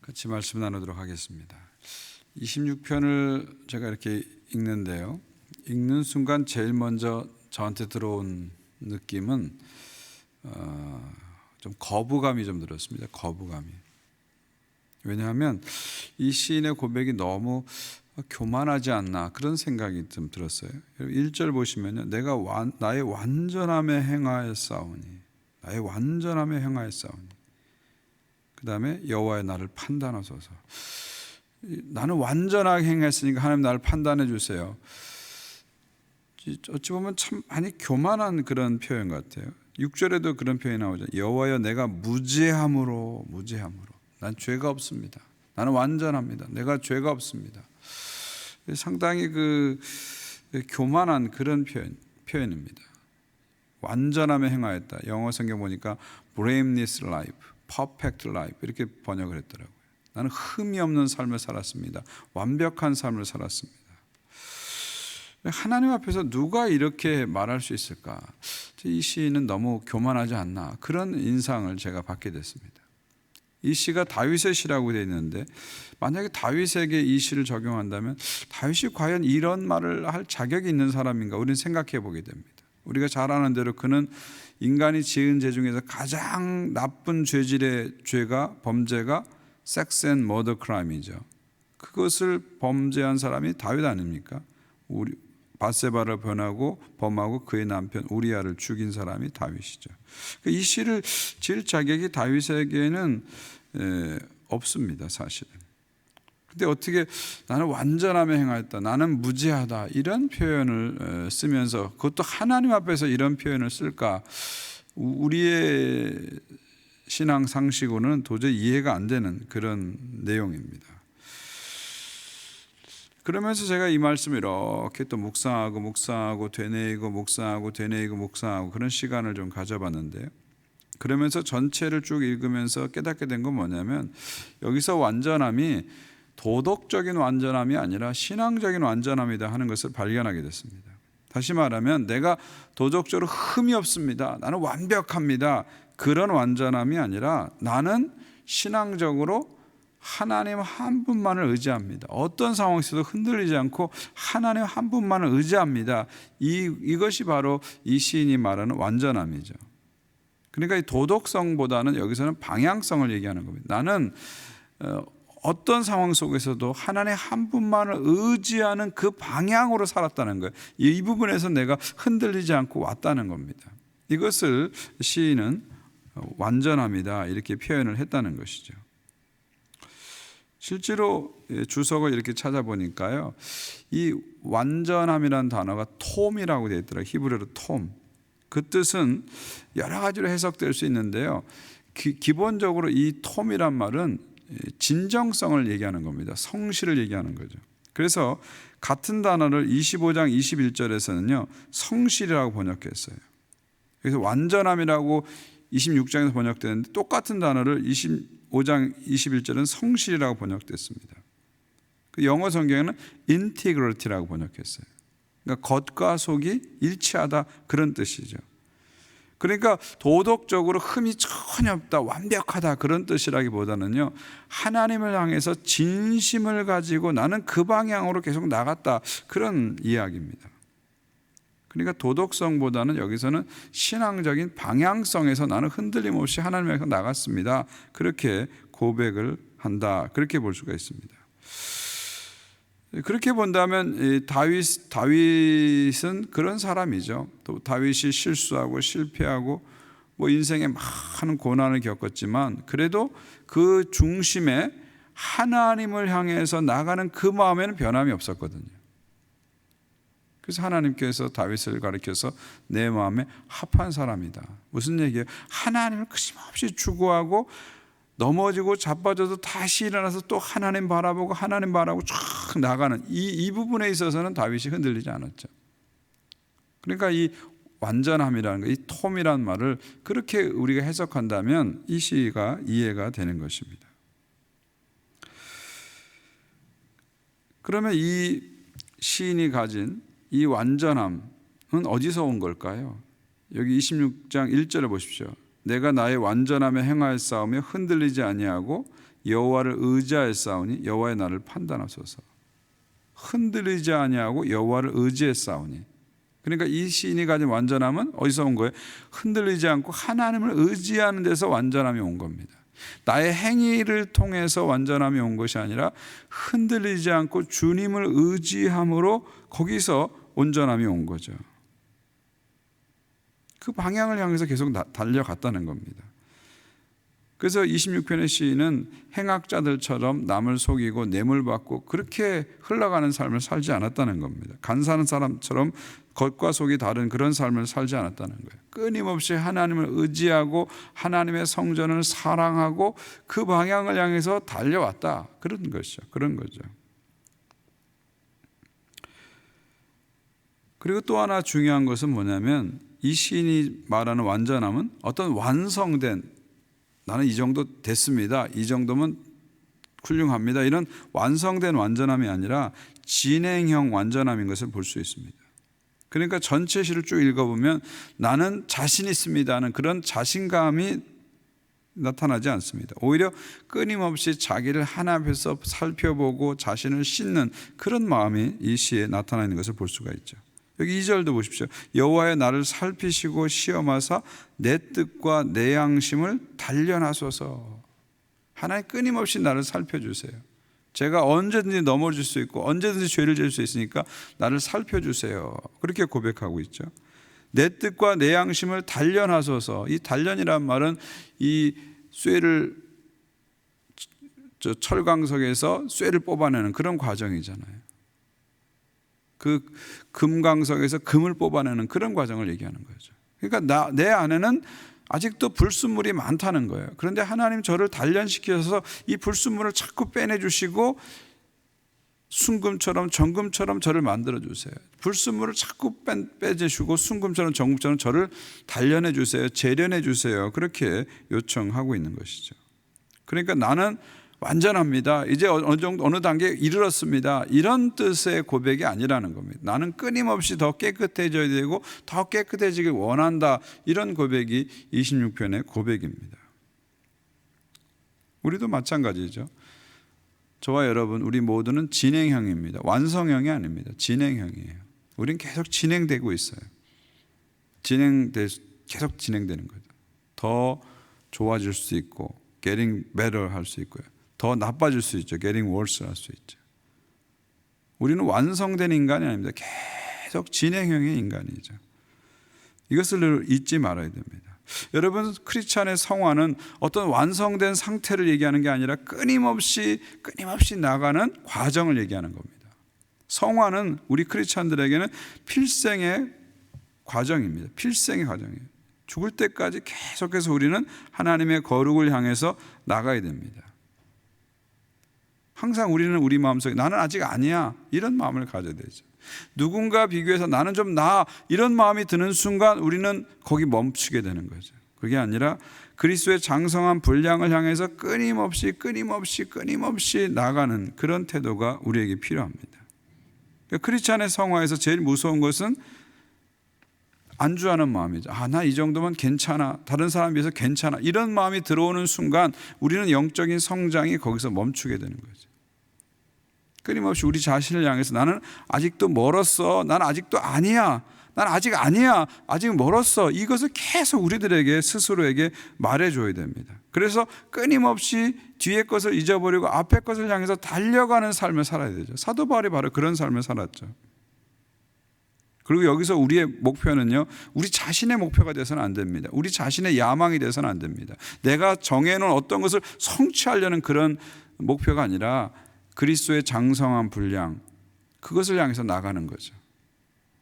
같이 말씀 나누도록 하겠습니다. 26편을 제가 이렇게 읽는데요. 읽는 순간 제일 먼저 저한테 들어온 느낌은 좀 거부감이 좀 들었습니다. 거부감이. 왜냐하면 이 시인의 고백이 너무 교만하지 않나 그런 생각이 좀 들었어요. 1절 보시면요. 내가 나의 완전함에 행하였사오니 나의 완전함에 행하였사오니 그 다음에 여호와의 나를 판단하소서. 나는 완전하게 행했으니까 하나님 나를 판단해 주세요. 어찌 보면 참 많이 교만한 그런 표현 같아요. 6절에도 그런 표현이 나오죠. 여호와여 내가 무죄함으로 난 죄가 없습니다. 나는 완전합니다. 내가 죄가 없습니다. 상당히 교만한 그런 표현입니다. 완전함에 행하였다. 영어 성경 보니까 blameless life, perfect life 이렇게 번역을 했더라고요. 나는 흠이 없는 삶을 살았습니다. 완벽한 삶을 살았습니다. 하나님 앞에서 누가 이렇게 말할 수 있을까? 이 시인은 너무 교만하지 않나 그런 인상을 제가 받게 됐습니다. 이 시가 다윗의 시라고 되어 있는데 만약에 다윗에게 이 시를 적용한다면 다윗이 과연 이런 말을 할 자격이 있는 사람인가 우리는 생각해 보게 됩니다. 우리가 잘 아는 대로 그는 인간이 지은 죄 중에서 가장 나쁜 범죄가 섹스 앤 머더 크라임이죠. 그것을 범죄한 사람이 다윗 아닙니까? 밧세바를 범하고 그의 남편 우리아를 죽인 사람이 다윗이죠. 이 시를 지을 자격이 다윗에게는 없습니다, 사실은. 근데 어떻게 나는 완전함에 행하였다, 나는 무죄하다 이런 표현을 쓰면서 그것도 하나님 앞에서 이런 표현을 쓸까? 우리의 신앙 상식으로는 도저히 이해가 안 되는 그런 내용입니다. 그러면서 제가 이 말씀을 이렇게 또 묵상하고 되뇌이고 그런 시간을 좀 가져봤는데요. 그러면서 전체를 쭉 읽으면서 깨닫게 된 건 뭐냐면 여기서 완전함이 도덕적인 완전함이 아니라 신앙적인 완전함이다 하는 것을 발견하게 됐습니다. 다시 말하면 내가 도덕적으로 흠이 없습니다. 나는 완벽합니다. 그런 완전함이 아니라 나는 신앙적으로 하나님 한 분만을 의지합니다. 어떤 상황에서도 흔들리지 않고 하나님 한 분만을 의지합니다. 이것이 바로 이 시인이 말하는 완전함이죠. 그러니까 이 도덕성보다는 여기서는 방향성을 얘기하는 겁니다. 나는 어떤 상황 속에서도 하나님 한 분만을 의지하는 그 방향으로 살았다는 거예요. 이 부분에서 내가 흔들리지 않고 왔다는 겁니다. 이것을 시인은 완전함이다 이렇게 표현을 했다는 것이죠. 실제로 주석을 이렇게 찾아보니까요, 이 완전함이라는 단어가 톰이라고 되어 있더라고요. 히브리어로 톰. 그 뜻은 여러 가지로 해석될 수 있는데요. 기본적으로 이 톰이란 말은 진정성을 얘기하는 겁니다. 성실을 얘기하는 거죠. 그래서 같은 단어를 25장 21절에서는요 성실이라고 번역했어요. 그래서 완전함이라고 26장에서 번역되는데 똑같은 단어를 25장 21절은 성실이라고 번역됐습니다. 그 영어 성경에는 integrity라고 번역했어요. 그러니까 겉과 속이 일치하다 그런 뜻이죠. 그러니까 도덕적으로 흠이 전혀 없다, 완벽하다 그런 뜻이라기보다는요 하나님을 향해서 진심을 가지고 나는 그 방향으로 계속 나갔다 그런 이야기입니다. 그러니까 도덕성보다는 여기서는 신앙적인 방향성에서 나는 흔들림 없이 하나님 향해서 나갔습니다. 그렇게 고백을 한다 그렇게 볼 수가 있습니다. 그렇게 본다면 다윗은 그런 사람이죠. 또 다윗이 실수하고 실패하고 인생에 많은 고난을 겪었지만 그래도 그 중심에 하나님을 향해서 나가는 그 마음에는 변함이 없었거든요. 그래서 하나님께서 다윗을 가리켜서 내 마음에 합한 사람이다. 무슨 얘기예요? 하나님을 끊임없이 추구하고 넘어지고 자빠져도 다시 일어나서 또 하나님 바라보고 쫙 나가는 이 부분에 있어서는 다윗이 흔들리지 않았죠. 그러니까 이 완전함이라는 거, 이 톰이라는 말을 그렇게 우리가 해석한다면 이 시가 이해가 되는 것입니다. 그러면 이 시인이 가진 이 완전함은 어디서 온 걸까요? 여기 26장 1절을 보십시오. 내가 나의 완전함에 행하였사오며 흔들리지 아니하고 여호와를 의지하였사오니 여호와의 나를 판단하소서. 흔들리지 아니하고 여호와를 의지했사오니. 그러니까 이 시인이 가진 완전함은 어디서 온 거예요? 흔들리지 않고 하나님을 의지하는 데서 완전함이 온 겁니다. 나의 행위를 통해서 완전함이 온 것이 아니라 흔들리지 않고 주님을 의지함으로 거기서 온전함이 온 거죠. 그 방향을 향해서 계속 달려갔다는 겁니다. 그래서 26편의 시인은 행악자들처럼 남을 속이고 뇌물받고 그렇게 흘러가는 삶을 살지 않았다는 겁니다. 간사한 사람처럼 겉과 속이 다른 그런 삶을 살지 않았다는 거예요. 끊임없이 하나님을 의지하고 하나님의 성전을 사랑하고 그 방향을 향해서 달려왔다. 그런 것이죠. 그런 거죠. 그리고 또 하나 중요한 것은 뭐냐면 이 시인이 말하는 완전함은 어떤 완성된, 나는 이 정도 됐습니다, 이 정도면 훌륭합니다, 이런 완성된 완전함이 아니라 진행형 완전함인 것을 볼 수 있습니다. 그러니까 전체 시를 쭉 읽어보면 나는 자신 있습니다 하는 그런 자신감이 나타나지 않습니다. 오히려 끊임없이 자기를 하나님 앞에서 살펴보고 자신을 씻는 그런 마음이 이 시에 나타나 있는 것을 볼 수가 있죠. 여기 2절도 보십시오. 여호와의 나를 살피시고 시험하사 내 뜻과 내 양심을 단련하소서. 하나님 끊임없이 나를 살펴주세요. 제가 언제든지 넘어질 수 있고 언제든지 죄를 지을 수 있으니까 나를 살펴주세요. 그렇게 고백하고 있죠. 내 뜻과 내 양심을 단련하소서. 이 단련이란 말은 이 쇠를 철광석에서 쇠를 뽑아내는 그런 과정이잖아요. 그 금광석에서 금을 뽑아내는 그런 과정을 얘기하는 거죠. 그러니까 내 안에는 아직도 불순물이 많다는 거예요. 그런데 하나님 저를 단련시켜서 이 불순물을 자꾸 빼내주시고 순금처럼 정금처럼 저를 만들어주세요. 불순물을 자꾸 빼주시고 순금처럼 정금처럼 저를 단련해 주세요. 재련해 주세요. 그렇게 요청하고 있는 것이죠. 그러니까 나는 완전합니다, 이제 어느 단계에 이르렀습니다, 이런 뜻의 고백이 아니라는 겁니다. 나는 끊임없이 더 깨끗해져야 되고 더 깨끗해지길 원한다, 이런 고백이 26편의 고백입니다. 우리도 마찬가지죠. 저와 여러분 우리 모두는 진행형입니다. 완성형이 아닙니다. 진행형이에요. 우리는 계속 진행되고 있어요. 계속 진행되는 거죠. 더 좋아질 수 있고 getting better 할 수 있고요. 더 나빠질 수 있죠. getting worse 할 수 있죠. 우리는 완성된 인간이 아닙니다. 계속 진행형의 인간이죠. 이것을 잊지 말아야 됩니다. 여러분, 크리스찬의 성화는 어떤 완성된 상태를 얘기하는 게 아니라 끊임없이 나가는 과정을 얘기하는 겁니다. 성화는 우리 크리스찬들에게는 필생의 과정입니다. 필생의 과정이에요. 죽을 때까지 계속해서 우리는 하나님의 거룩을 향해서 나가야 됩니다. 항상 우리는 우리 마음속에 나는 아직 아니야, 이런 마음을 가져야 되죠. 누군가 비교해서 나는 좀 나아, 이런 마음이 드는 순간 우리는 거기 멈추게 되는 거죠. 그게 아니라 그리스도의 장성한 분량을 향해서 끊임없이 나가는 그런 태도가 우리에게 필요합니다. 크리스찬의 성화에서 제일 무서운 것은 안주하는 마음이죠. 나 이 정도면 괜찮아, 다른 사람에 비해서 괜찮아, 이런 마음이 들어오는 순간 우리는 영적인 성장이 거기서 멈추게 되는 거죠. 끊임없이 우리 자신을 향해서 나는 아직도 멀었어, 나는 아직도 아니야, 난 아직 아니야, 아직 멀었어, 이것을 계속 우리들에게 스스로에게 말해줘야 됩니다. 그래서 끊임없이 뒤에 것을 잊어버리고 앞에 것을 향해서 달려가는 삶을 살아야 되죠. 사도 바울이 바로 그런 삶을 살았죠. 그리고 여기서 우리의 목표는요, 우리 자신의 목표가 돼서는 안 됩니다. 우리 자신의 야망이 돼서는 안 됩니다. 내가 정해놓은 어떤 것을 성취하려는 그런 목표가 아니라 그리스도의 장성한 분량, 그것을 향해서 나가는 거죠.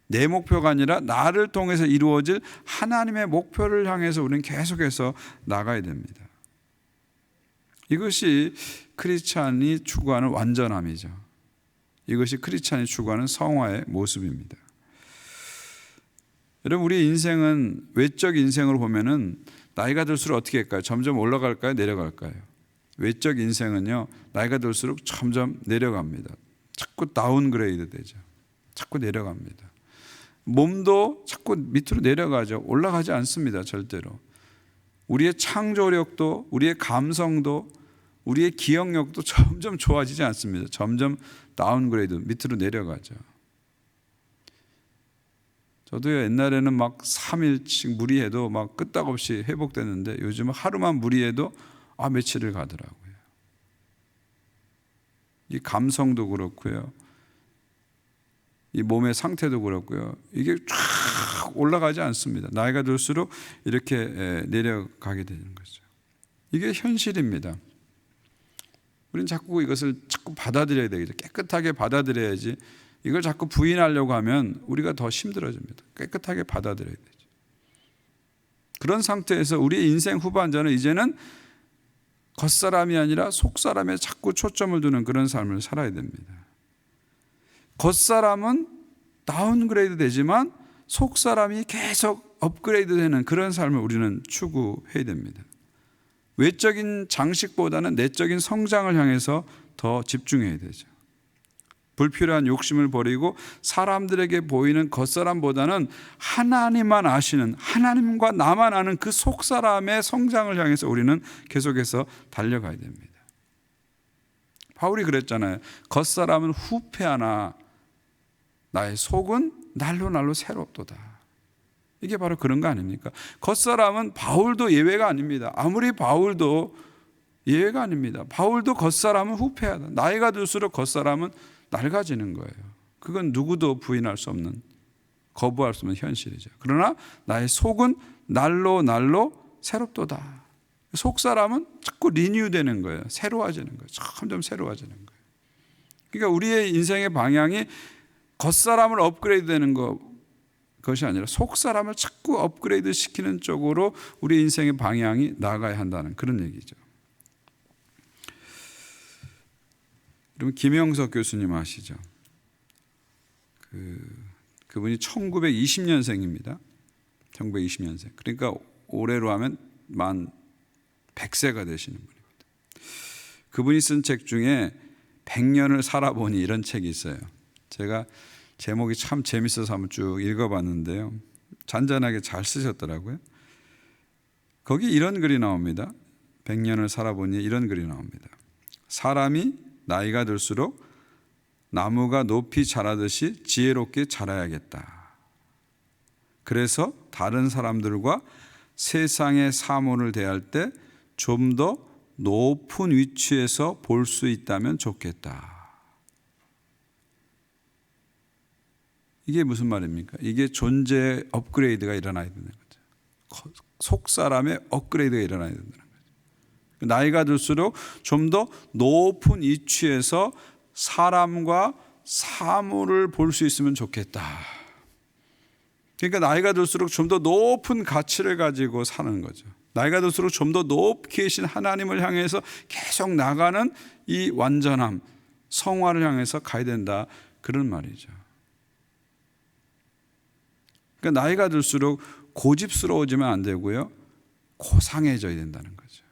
내 목표가 아니라 나를 통해서 이루어질 하나님의 목표를 향해서 우리는 계속해서 나가야 됩니다. 이것이 크리스찬이 추구하는 완전함이죠. 이것이 크리스찬이 추구하는 성화의 모습입니다. 여러분, 우리 인생은 외적 인생으로 보면은 나이가 들수록 어떻게 할까요? 점점 올라갈까요? 내려갈까요? 외적 인생은요, 나이가 들수록 점점 내려갑니다. 자꾸 다운그레이드 되죠. 자꾸 내려갑니다. 몸도 자꾸 밑으로 내려가죠. 올라가지 않습니다. 절대로. 우리의 창조력도, 우리의 감성도, 우리의 기억력도 점점 좋아지지 않습니다. 점점 다운그레이드, 밑으로 내려가죠. 저도요, 옛날에는 막 3일씩 무리해도 막 끄떡없이 회복됐는데 요즘은 하루만 무리해도 며칠을 가더라고요. 이 감성도 그렇고요, 이 몸의 상태도 그렇고요, 이게 쫙 올라가지 않습니다. 나이가 들수록 이렇게 내려가게 되는 거죠. 이게 현실입니다. 우리는 자꾸 이것을 자꾸 받아들여야 되겠죠. 깨끗하게 받아들여야지. 이걸 자꾸 부인하려고 하면 우리가 더 힘들어집니다. 깨끗하게 받아들여야 되죠. 그런 상태에서 우리의 인생 후반전은 이제는 겉사람이 아니라 속사람에 자꾸 초점을 두는 그런 삶을 살아야 됩니다. 겉사람은 다운그레이드 되지만 속사람이 계속 업그레이드 되는 그런 삶을 우리는 추구해야 됩니다. 외적인 장식보다는 내적인 성장을 향해서 더 집중해야 되죠. 불필요한 욕심을 버리고 사람들에게 보이는 겉사람보다는 하나님만 아시는, 하나님과 나만 아는 그 속사람의 성장을 향해서 우리는 계속해서 달려가야 됩니다. 바울이 그랬잖아요. 겉사람은 후패하나 나의 속은 날로 새롭도다. 이게 바로 그런 거 아닙니까? 겉사람은 바울도 예외가 아닙니다. 아무리 바울도 예외가 아닙니다. 바울도 겉사람은 후패하다. 나이가 들수록 겉사람은 낡아지는 거예요. 그건 누구도 부인할 수 없는, 거부할 수 없는 현실이죠. 그러나 나의 속은 날로 새롭도다. 속사람은 자꾸 리뉴되는 거예요. 새로워지는 거예요. 점점 새로워지는 거예요. 그러니까 우리의 인생의 방향이 겉사람을 업그레이드 되는 것이 아니라 속사람을 자꾸 업그레이드 시키는 쪽으로 우리 인생의 방향이 나아가야 한다는 그런 얘기죠. 여러분, 김영석 교수님 아시죠? 그분이 1920년생입니다. 1920년생. 그러니까 올해로 하면 만 100세가 되시는 분입니다. 그분이 쓴 책 중에 100년을 살아보니 이런 책이 있어요. 제가 제목이 참 재밌어서 한번 쭉 읽어봤는데요. 잔잔하게 잘 쓰셨더라고요. 거기 이런 글이 나옵니다. 100년을 살아보니 이런 글이 나옵니다. 사람이 나이가 들수록 나무가 높이 자라듯이 지혜롭게 자라야겠다. 그래서 다른 사람들과 세상의 사물을 대할 때 좀 더 높은 위치에서 볼 수 있다면 좋겠다. 이게 무슨 말입니까? 이게 존재의 업그레이드가 일어나야 되는 거죠. 속 사람의 업그레이드가 일어나야 된다는 거죠. 나이가 들수록 좀 더 높은 위치에서 사람과 사물을 볼 수 있으면 좋겠다. 그러니까 나이가 들수록 좀 더 높은 가치를 가지고 사는 거죠. 나이가 들수록 좀 더 높게 계신 하나님을 향해서 계속 나가는 이 완전함, 성화를 향해서 가야 된다. 그런 말이죠. 그러니까 나이가 들수록 고집스러워지면 안 되고요, 고상해져야 된다는 거죠.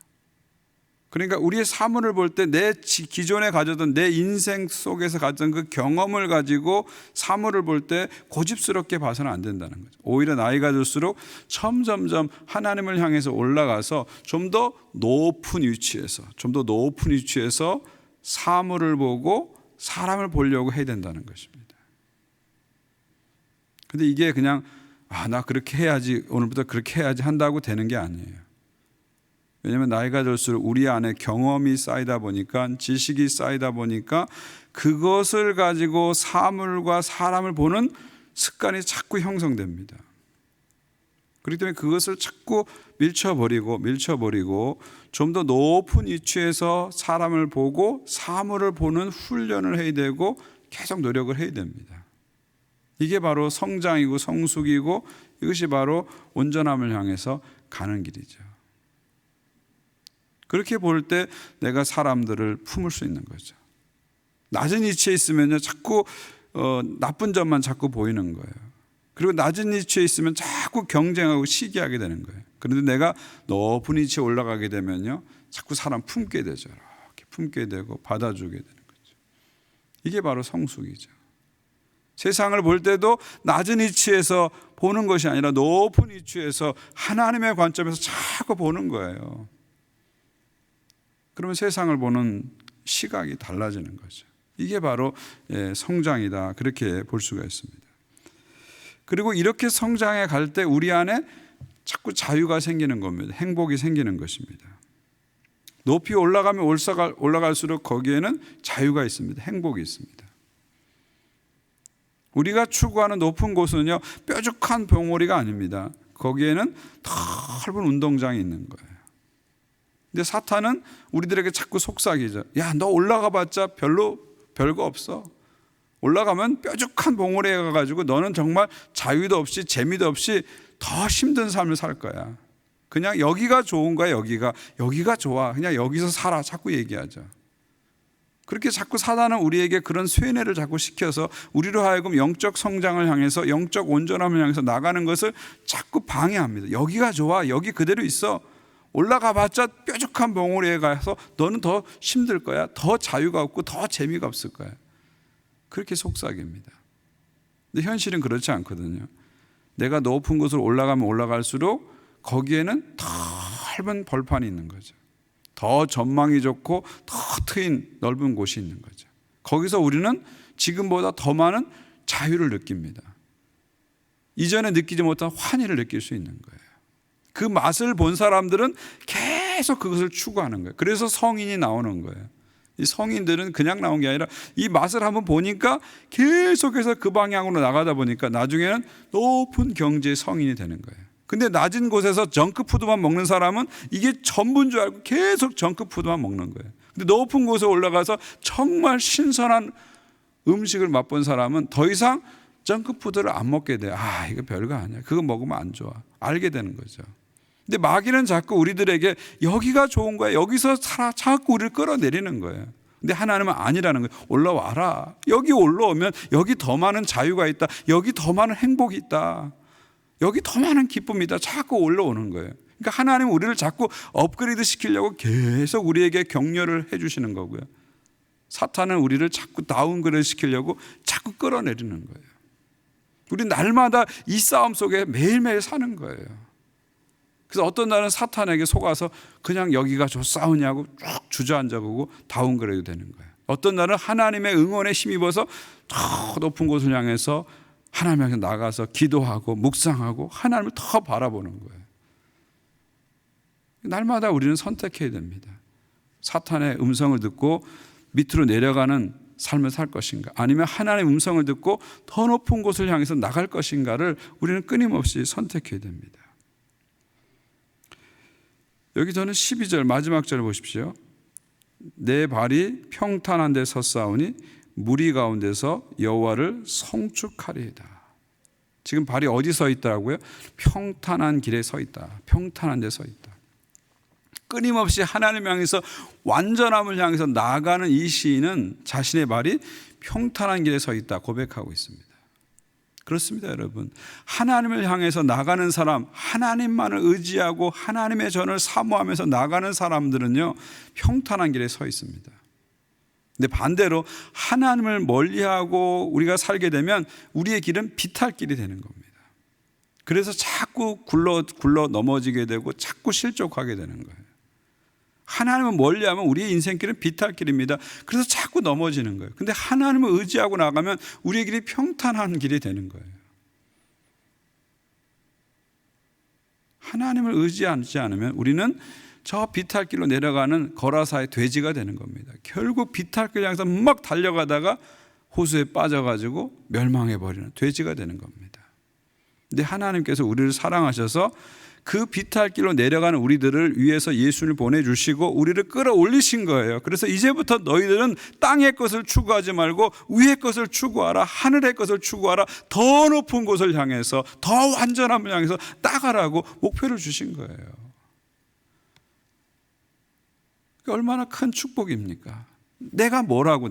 그러니까 우리의 사물을 볼 때 내 기존에 가졌던 내 인생 속에서 가졌던 그 경험을 가지고 사물을 볼 때 고집스럽게 봐서는 안 된다는 거죠. 오히려 나이가 들수록 점점점 하나님을 향해서 올라가서 좀 더 높은 위치에서 사물을 보고 사람을 보려고 해야 된다는 것입니다. 근데 이게 그냥 나 그렇게 해야지, 오늘부터 그렇게 해야지 한다고 되는 게 아니에요. 왜냐하면 나이가 들수록 우리 안에 경험이 쌓이다 보니까, 지식이 쌓이다 보니까 그것을 가지고 사물과 사람을 보는 습관이 자꾸 형성됩니다. 그렇기 때문에 그것을 자꾸 밀쳐버리고 좀 더 높은 위치에서 사람을 보고 사물을 보는 훈련을 해야 되고 계속 노력을 해야 됩니다. 이게 바로 성장이고 성숙이고 이것이 바로 온전함을 향해서 가는 길이죠. 그렇게 볼 때 내가 사람들을 품을 수 있는 거죠. 낮은 위치에 있으면요, 자꾸 나쁜 점만 자꾸 보이는 거예요. 그리고 낮은 위치에 있으면 자꾸 경쟁하고 시기하게 되는 거예요. 그런데 내가 높은 위치에 올라가게 되면요, 자꾸 사람 품게 되죠. 이렇게 품게 되고 받아주게 되는 거죠. 이게 바로 성숙이죠. 세상을 볼 때도 낮은 위치에서 보는 것이 아니라 높은 위치에서 하나님의 관점에서 자꾸 보는 거예요. 그러면 세상을 보는 시각이 달라지는 거죠. 이게 바로 성장이다, 그렇게 볼 수가 있습니다. 그리고 이렇게 성장해 갈 때 우리 안에 자꾸 자유가 생기는 겁니다. 행복이 생기는 것입니다. 높이 올라가면 올라갈수록 거기에는 자유가 있습니다. 행복이 있습니다. 우리가 추구하는 높은 곳은요, 뾰족한 봉우리가 아닙니다. 거기에는 넓은 운동장이 있는 거예요. 근데 사탄은 우리들에게 자꾸 속삭이죠. 야, 너 올라가 봤자 별거 없어. 올라가면 뾰족한 봉우리에 가가지고 너는 정말 자유도 없이 재미도 없이 더 힘든 삶을 살 거야. 그냥 여기가 좋은 거야. 여기가 좋아. 그냥 여기서 살아. 자꾸 얘기하죠. 그렇게 자꾸 사단은 우리에게 그런 쇠뇌를 자꾸 시켜서 우리로 하여금 영적 성장을 향해서, 영적 온전함을 향해서 나가는 것을 자꾸 방해합니다. 여기가 좋아. 여기 그대로 있어. 올라가 봤자 뾰족한 봉우리에 가서 너는 더 힘들 거야. 더 자유가 없고 더 재미가 없을 거야. 그렇게 속삭입니다. 근데 현실은 그렇지 않거든요. 내가 높은 곳으로 올라가면 올라갈수록 거기에는 넓은 벌판이 있는 거죠. 더 전망이 좋고 더 트인 넓은 곳이 있는 거죠. 거기서 우리는 지금보다 더 많은 자유를 느낍니다. 이전에 느끼지 못한 환희를 느낄 수 있는 거예요. 그 맛을 본 사람들은 계속 그것을 추구하는 거예요. 그래서 성인이 나오는 거예요. 이 성인들은 그냥 나온 게 아니라 이 맛을 한번 보니까 계속해서 그 방향으로 나가다 보니까 나중에는 높은 경제의 성인이 되는 거예요. 근데 낮은 곳에서 정크푸드만 먹는 사람은 이게 전부인 줄 알고 계속 정크푸드만 먹는 거예요. 근데 높은 곳에 올라가서 정말 신선한 음식을 맛본 사람은 더 이상 정크푸드를 안 먹게 돼요. 아, 이거 별거 아니야. 그거 먹으면 안 좋아. 알게 되는 거죠. 근데 마귀는 자꾸 우리들에게 여기가 좋은 거야. 여기서 살아. 자꾸 우리를 끌어내리는 거예요. 근데 하나님은 아니라는 거예요. 올라와라. 여기 올라오면 여기 더 많은 자유가 있다. 여기 더 많은 행복이 있다. 여기 더 많은 기쁨이 있다. 자꾸 올라오는 거예요. 그러니까 하나님은 우리를 자꾸 업그레이드 시키려고 계속 우리에게 격려를 해주시는 거고요. 사탄은 우리를 자꾸 다운그레이드 시키려고 자꾸 끌어내리는 거예요. 우리 날마다 이 싸움 속에 매일매일 사는 거예요. 그래서 어떤 날은 사탄에게 속아서 그냥 여기가 싸우냐고 쭉 주저앉아보고 다운그레이드 되는 거예요. 어떤 날은 하나님의 응원에 힘입어서 더 높은 곳을 향해서 하나님 향해 나가서 기도하고 묵상하고 하나님을 더 바라보는 거예요. 날마다 우리는 선택해야 됩니다. 사탄의 음성을 듣고 밑으로 내려가는 삶을 살 것인가, 아니면 하나님의 음성을 듣고 더 높은 곳을 향해서 나갈 것인가를 우리는 끊임없이 선택해야 됩니다. 여기 저는 12절 마지막 절을 보십시오. 내 발이 평탄한 데 섰사오니 무리 가운데서 여호와를 성축하리이다. 지금 발이 어디 서 있다고요? 평탄한 길에 서 있다. 평탄한 데 서 있다. 끊임없이 하나님 향해서 완전함을 향해서 나아가는 이 시인은 자신의 발이 평탄한 길에 서 있다 고백하고 있습니다. 그렇습니다, 여러분. 하나님을 향해서 나가는 사람, 하나님만을 의지하고 하나님의 전을 사모하면서 나가는 사람들은요, 평탄한 길에 서 있습니다. 근데 반대로 하나님을 멀리하고 우리가 살게 되면 우리의 길은 비탈길이 되는 겁니다. 그래서 자꾸 굴러 넘어지게 되고 자꾸 실족하게 되는 거예요. 하나님을 멀리하면 우리의 인생길은 비탈길입니다. 그래서 자꾸 넘어지는 거예요. 근데 하나님을 의지하고 나가면 우리의 길이 평탄한 길이 되는 거예요. 하나님을 의지하지 않으면 우리는 저 비탈길로 내려가는 거라사의 돼지가 되는 겁니다. 결국 비탈길 향해서 막 달려가다가 호수에 빠져가지고 멸망해버리는 돼지가 되는 겁니다. 근데 하나님께서 우리를 사랑하셔서 그 비탈길로 내려가는 우리들을 위해서 예수를 보내주시고 우리를 끌어올리신 거예요. 그래서 이제부터 너희들은 땅의 것을 추구하지 말고 위의 것을 추구하라. 하늘의 것을 추구하라. 더 높은 곳을 향해서, 더 완전함을 향해서 따가라고 목표를 주신 거예요. 얼마나 큰 축복입니까? 내가 뭐라고.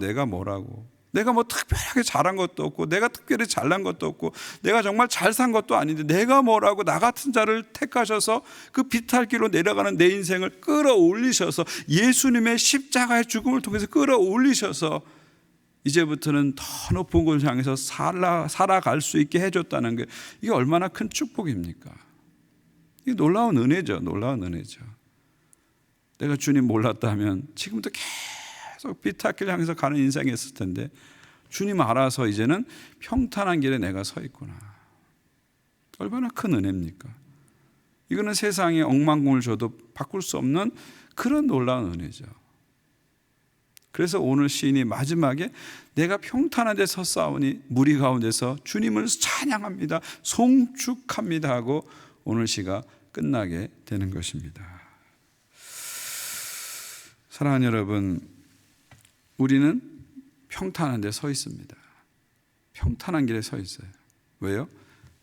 내가 뭐 특별하게 잘한 것도 없고, 내가 특별히 잘난 것도 없고, 내가 정말 잘 산 것도 아닌데 내가 뭐라고. 나 같은 자를 택하셔서 그 비탈길로 내려가는 내 인생을 끌어올리셔서 예수님의 십자가의 죽음을 통해서 끌어올리셔서 이제부터는 더 높은 곳을 향해서 살아갈 수 있게 해줬다는 게 이게 얼마나 큰 축복입니까? 이게 놀라운 은혜죠. 놀라운 은혜죠. 내가 주님 몰랐다면 지금부터 계속 비탈길 향해서 가는 인생이었을 텐데 주님 알아서 이제는 평탄한 길에 내가 서 있구나. 얼마나 큰 은혜입니까? 이거는 세상에 억만금을 줘도 바꿀 수 없는 그런 놀라운 은혜죠. 그래서 오늘 시인이 마지막에 내가 평탄한 데 섰사오니 무리 가운데서 주님을 찬양합니다, 송축합니다 하고 오늘 시가 끝나게 되는 것입니다. 사랑하는 여러분, 우리는 평탄한 데 서 있습니다. 평탄한 길에 서 있어요. 왜요?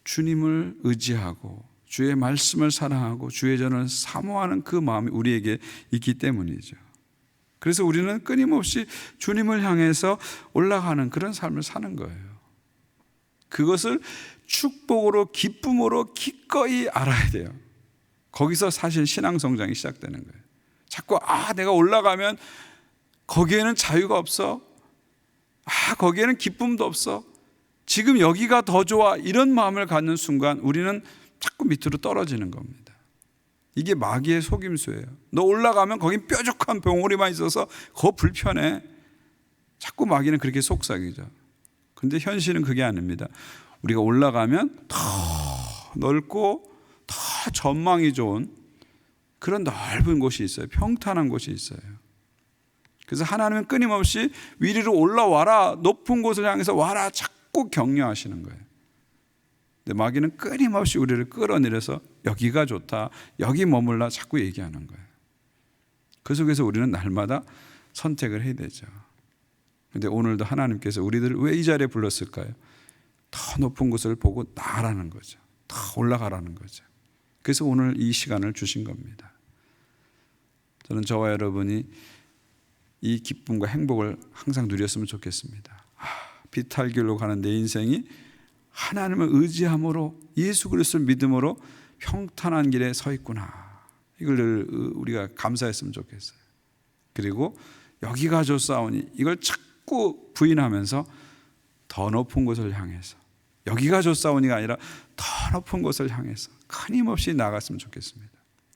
주님을 의지하고 주의 말씀을 사랑하고 주의 전을 사모하는 그 마음이 우리에게 있기 때문이죠. 그래서 우리는 끊임없이 주님을 향해서 올라가는 그런 삶을 사는 거예요. 그것을 축복으로 기쁨으로 기꺼이 알아야 돼요. 거기서 사실 신앙 성장이 시작되는 거예요. 자꾸 내가 올라가면 거기에는 자유가 없어. 거기에는 기쁨도 없어. 지금 여기가 더 좋아. 이런 마음을 갖는 순간 우리는 자꾸 밑으로 떨어지는 겁니다. 이게 마귀의 속임수예요. 너 올라가면 거긴 뾰족한 봉우리만 있어서 거 불편해. 자꾸 마귀는 그렇게 속삭이죠. 그런데 현실은 그게 아닙니다. 우리가 올라가면 더 넓고 더 전망이 좋은 그런 넓은 곳이 있어요. 평탄한 곳이 있어요. 그래서 하나님은 끊임없이 위로 올라와라, 높은 곳을 향해서 와라 자꾸 격려하시는 거예요. 근데 마귀는 끊임없이 우리를 끌어내려서 여기가 좋다, 여기 머물라 자꾸 얘기하는 거예요. 그 속에서 우리는 날마다 선택을 해야 되죠. 그런데 오늘도 하나님께서 우리들을 왜 이 자리에 불렀을까요? 더 높은 곳을 보고 나가라는 거죠. 더 올라가라는 거죠. 그래서 오늘 이 시간을 주신 겁니다. 저는 저와 여러분이 이 기쁨과 행복을 항상 누렸으면 좋겠습니다. 비탈길로 가는 내 인생이 하나님을 의지함으로 예수 그리스도를 믿음으로 평탄한 길에 서 있구나. 이걸 우리가 감사했으면 좋겠어요. 그리고 여기가 좋사오니 이걸 자꾸 부인하면서 더 높은 곳을 향해서, 여기가 좋사오니가 아니라 더 높은 곳을 향해서 끊임없이 나갔으면 좋겠습니다.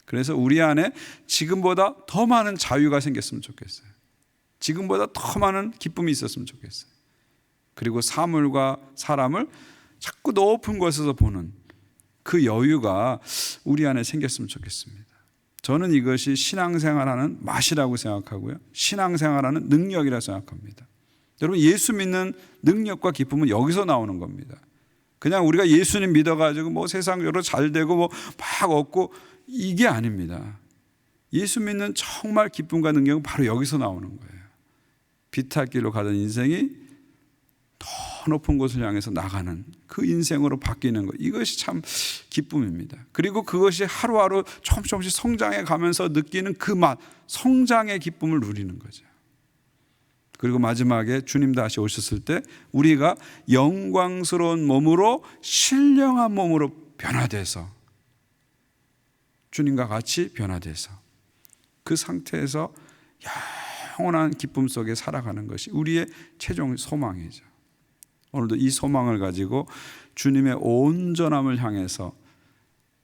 그래서 우리 안에 지금보다 더 많은 자유가 생겼으면 좋겠어요. 지금보다 더 많은 기쁨이 있었으면 좋겠어요. 그리고 사물과 사람을 자꾸 높은 곳에서 보는 그 여유가 우리 안에 생겼으면 좋겠습니다. 저는 이것이 신앙생활하는 맛이라고 생각하고요, 신앙생활하는 능력이라고 생각합니다. 여러분, 예수 믿는 능력과 기쁨은 여기서 나오는 겁니다. 그냥 우리가 예수님 믿어가지고 세상적으로 잘 되고 막 얻고 이게 아닙니다. 예수 믿는 정말 기쁨과 능력은 바로 여기서 나오는 거예요. 비탈길로 가던 인생이 더 높은 곳을 향해서 나가는 그 인생으로 바뀌는 것, 이것이 참 기쁨입니다. 그리고 그것이 하루하루 조금씩 성장해 가면서 느끼는 그 맛, 성장의 기쁨을 누리는 거죠. 그리고 마지막에 주님 다시 오셨을 때 우리가 영광스러운 몸으로 신령한 몸으로 변화돼서, 주님과 같이 변화돼서 그 상태에서 영원한 기쁨 속에 살아가는 것이 우리의 최종 소망이죠. 오늘도 이 소망을 가지고 주님의 온전함을 향해서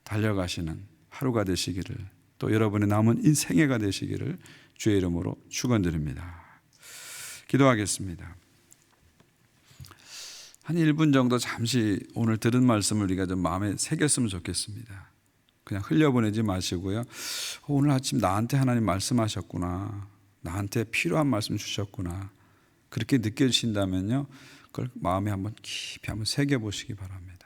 달려가시는 하루가 되시기를, 또 여러분의 남은 인생애가 되시기를 주의 이름으로 축원드립니다. 기도하겠습니다. 한 1분 정도 잠시 오늘 들은 말씀을 우리가 좀 마음에 새겼으면 좋겠습니다. 그냥 흘려보내지 마시고요, 오늘 아침 나한테 하나님 말씀하셨구나, 나한테 필요한 말씀 주셨구나, 그렇게 느껴지신다면요, 그걸 마음에 한번 깊이 한번 새겨보시기 바랍니다.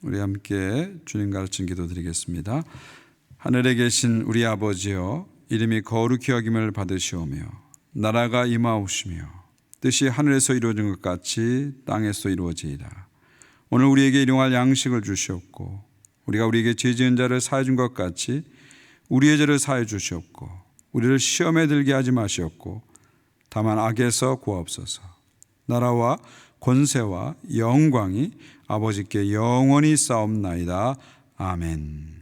우리 함께 주님 가르친 기도 드리겠습니다. 하늘에 계신 우리 아버지여, 이름이 거룩히 여김을 받으시오며 나라가 임하옵시며 뜻이 하늘에서 이루어진 것 같이 땅에서 이루어지이다. 오늘 우리에게 일용할 양식을 주시옵고 우리가 우리에게 죄 지은 자를 사해 준 것 같이 우리의 죄를 사해 주시옵고 우리를 시험에 들게 하지 마시옵고 다만 악에서 구하옵소서. 나라와 권세와 영광이 아버지께 영원히 싸움나이다. 아멘.